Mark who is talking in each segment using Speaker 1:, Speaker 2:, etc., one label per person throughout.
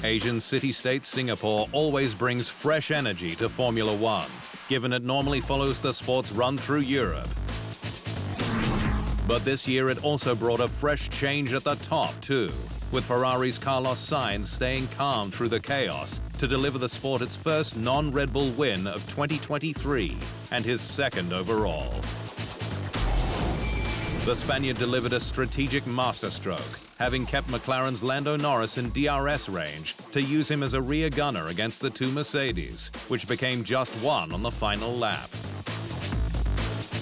Speaker 1: Asian city-state Singapore always brings fresh energy to Formula One, given it normally follows the sport's run through Europe. But this year it also brought a fresh change at the top too, with Ferrari's Carlos Sainz staying calm through the chaos to deliver the sport its first non-Red Bull win of 2023 and his second overall. The Spaniard delivered a strategic masterstroke, having kept McLaren's Lando Norris in DRS range to use him as a rear gunner against the two Mercedes, which became just one on the final lap.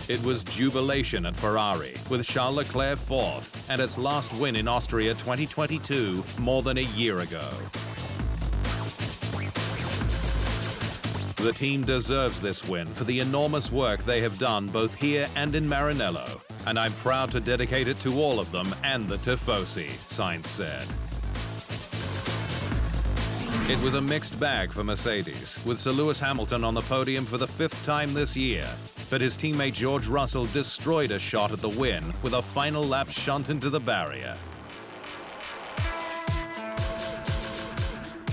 Speaker 1: It was jubilation at Ferrari, with Charles Leclerc fourth, and its last win in Austria 2022 more than a year ago. The team deserves this win for the enormous work they have done both here and in Maranello, and I'm proud to dedicate it to all of them and the Tifosi, Sainz said. It was a mixed bag for Mercedes, with Sir Lewis Hamilton on the podium for the fifth time this year, but his teammate George Russell destroyed a shot at the win with a final lap shunt into the barrier.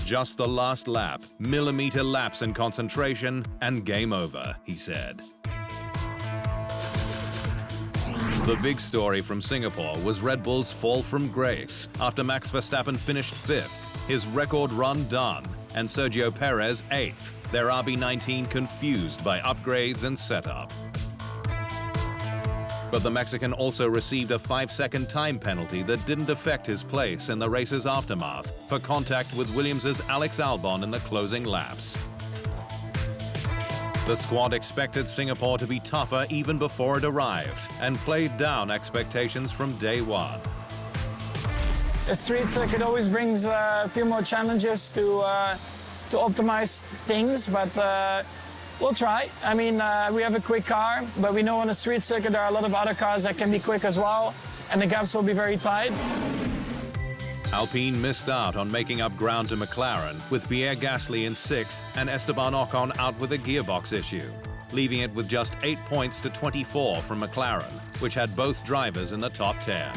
Speaker 1: Just the last lap, millimeter lapse in concentration, and game over, he said. The big story from Singapore was Red Bull's fall from grace after Max Verstappen finished fifth, his record run done, and Sergio Perez eighth, their RB19 confused by upgrades and setup. But the Mexican also received a 5-second time penalty that didn't affect his place in the race's aftermath for contact with Williams' Alex Albon in the closing laps. The squad expected Singapore to be tougher even before it arrived and played down expectations from day one.
Speaker 2: A street circuit always brings a few more challenges to optimize things, but we'll try. I mean, we have a quick car, but we know on a street circuit there are a lot of other cars that can be quick as well, and the gaps will be very tight.
Speaker 1: Alpine missed out on making up ground to McLaren, with Pierre Gasly in sixth and Esteban Ocon out with a gearbox issue, leaving it with just 8 points to 24 from McLaren, which had both drivers in the top 10.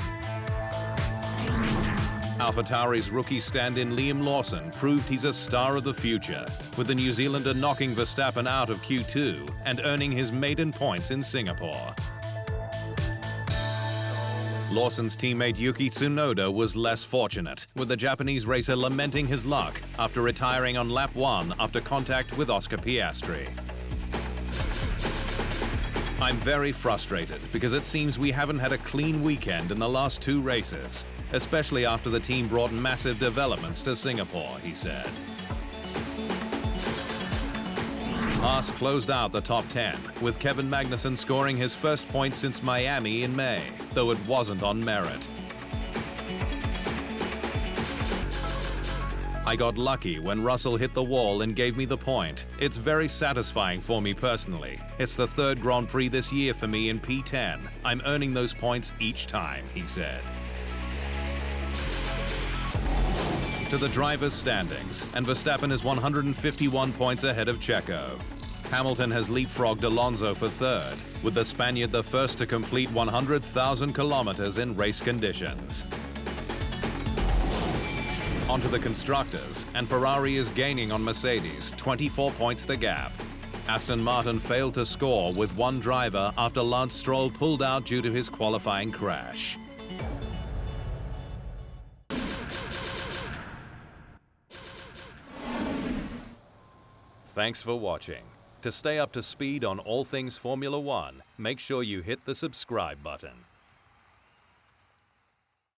Speaker 1: AlphaTauri's rookie stand-in Liam Lawson proved he's a star of the future, with the New Zealander knocking Verstappen out of Q2 and earning his maiden points in Singapore. Lawson's teammate Yuki Tsunoda was less fortunate, with the Japanese racer lamenting his luck after retiring on lap 1 after contact with Oscar Piastri. I'm very frustrated because it seems we haven't had a clean weekend in the last 2 races, especially after the team brought massive developments to Singapore, he said. Haas closed out the top 10, with Kevin Magnussen scoring his first point since Miami in May, though it wasn't on merit. I got lucky when Russell hit the wall and gave me the point. It's very satisfying for me personally. It's the 3rd Grand Prix this year for me in P10. I'm earning those points each time, he said. To the drivers' standings, and Verstappen is 151 points ahead of Checo. Hamilton has leapfrogged Alonso for 3rd, with the Spaniard the first to complete 100,000 kilometers in race conditions. Onto the constructors, and Ferrari is gaining on Mercedes, 24 points the gap. Aston Martin failed to score with one driver after Lance Stroll pulled out due to his qualifying crash. Thanks for watching. To stay up to speed on all things Formula One, make sure you hit the subscribe button.